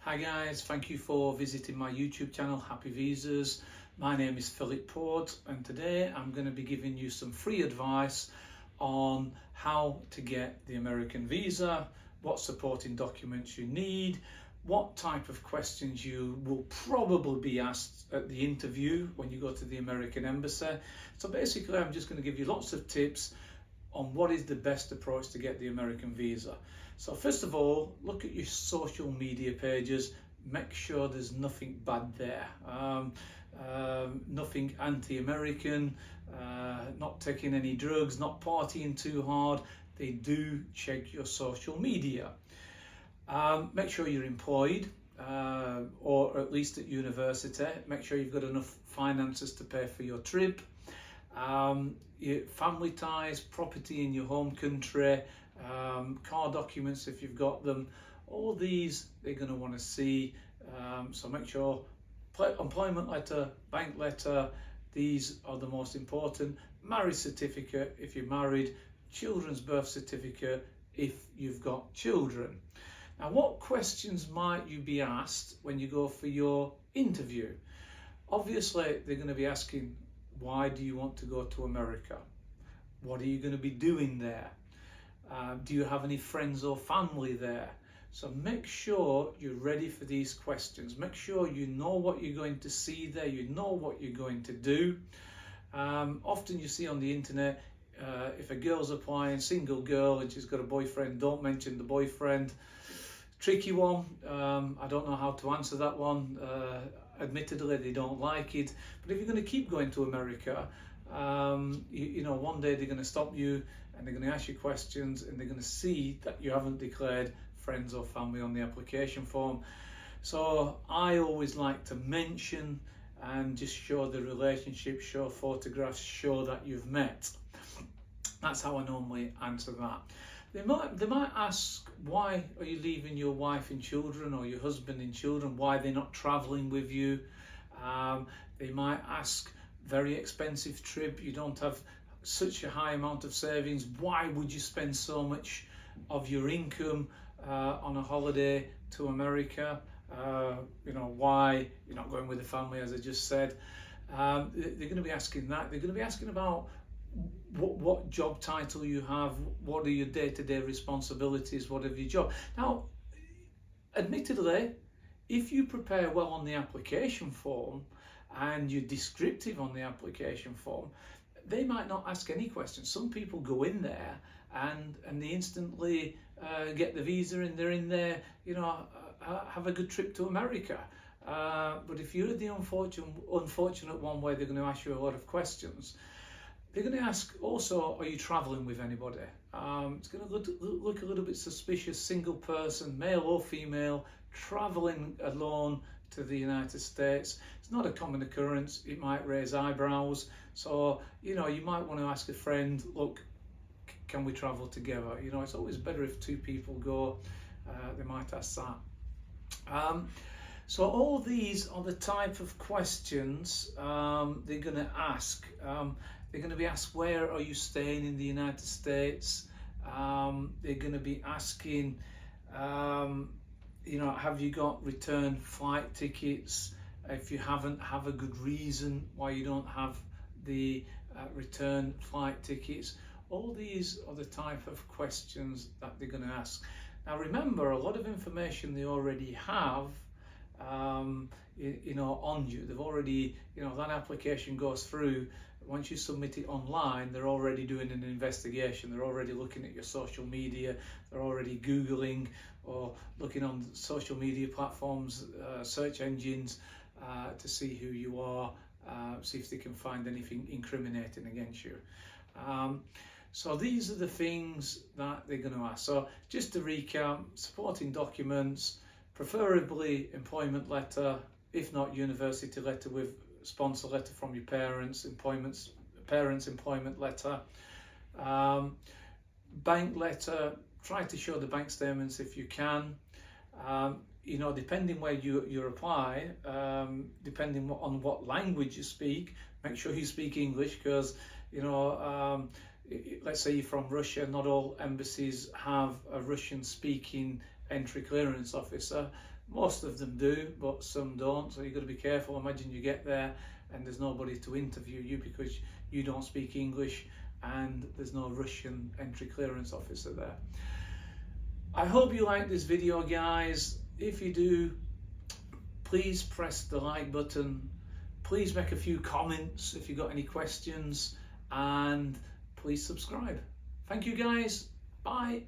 Hi guys, thank you for visiting my YouTube channel Happy Visas. My name is Philip Port and today I'm going to be giving you some free advice on how to get the American visa, what supporting documents you need, what type of questions you will probably be asked at the interview when you go to the American Embassy. So basically I'm just going to give you lots of tips on what is the best approach to get the American visa. So first of all, look at your social media pages, make sure there's nothing bad there, nothing anti-American, not taking any drugs, not partying too hard. They do check your social media. Make sure you're employed, or at least at university. Make sure you've got enough finances to pay for your trip. Your family ties, property in your home country, car documents if you've got them, all these they're going to want to see. So make sure employment letter, bank letter, these are the most important. Marriage certificate if you're married, children's birth certificate if you've got children. Now, what questions might you be asked when you go for your interview? Obviously, they're going to be asking, why do you want to go to America? What are you going to be doing there? Do you have any friends or family there? So make sure you're ready for these questions. Make sure you know what you're going to see there, you know what you're going to do. Often you see on the internet, if a girl's applying, single girl, and she's got a boyfriend, don't mention the boyfriend. Tricky one. I don't know how to answer that one. Admittedly, they don't like it. But if you're going to keep going to America, you know, one day they're going to stop you and they're going to ask you questions and they're going to see that you haven't declared friends or family on the application form. So I always like to mention and just show the relationship, show photographs, show that you've met. That's how I normally answer that. They might ask, why are you leaving your wife and children or your husband and children? Why they're not traveling with you? They might ask, very expensive trip, you don't have such a high amount of savings. Why would you spend so much of your income on a holiday to America? You know, why you're not going with the family, as I just said. They're going to be asking that. They're going to be asking about what job title you have, what are your day-to-day responsibilities, what have your job. Now, admittedly, if you prepare well on the application form and you're descriptive on the application form, they might not ask any questions. Some people go in there and they instantly get the visa and they're in there, you know, have a good trip to America. But if you're the unfortunate one where they're going to ask you a lot of questions, they're going to ask also, are you traveling with anybody? It's going to look a little bit suspicious, single person, male or female, traveling alone to the United States. It's not a common occurrence. It might raise eyebrows. So, you know, you might want to ask a friend, look, can we travel together? You know, it's always better if two people go. They might ask that. So all these are the type of questions they're going to ask. They're going to be asked, where are you staying in the United States? They're going to be asking, you know, have you got return flight tickets? If you haven't, have a good reason why you don't have the return flight tickets. All these are the type of questions that they're going to ask. Now remember, a lot of information they already have you know, on you. They've already, you know, that application goes through. Once you submit it online, they're already doing an investigation. They're already looking at your social media. They're already Googling or looking on social media platforms, search engines, to see who you are, see if they can find anything incriminating against you. So these are the things that they're going to ask. So just to recap, supporting documents, preferably employment letter, if not university letter with sponsor letter from your parents, employment letter, bank letter. Try to show the bank statements if you can. You know, depending where you apply, depending on what language you speak, make sure you speak English, because, you know, let's say you're from Russia, not all embassies have a Russian speaking entry clearance officer. Most of them do, but some don't, so you've got to be careful. Imagine you get there and there's nobody to interview you because you don't speak English and there's no Russian entry clearance officer there. I hope you like this video, guys. If you do, please press the like button. Please make a few comments if you've got any questions, and please subscribe. Thank you, guys. Bye.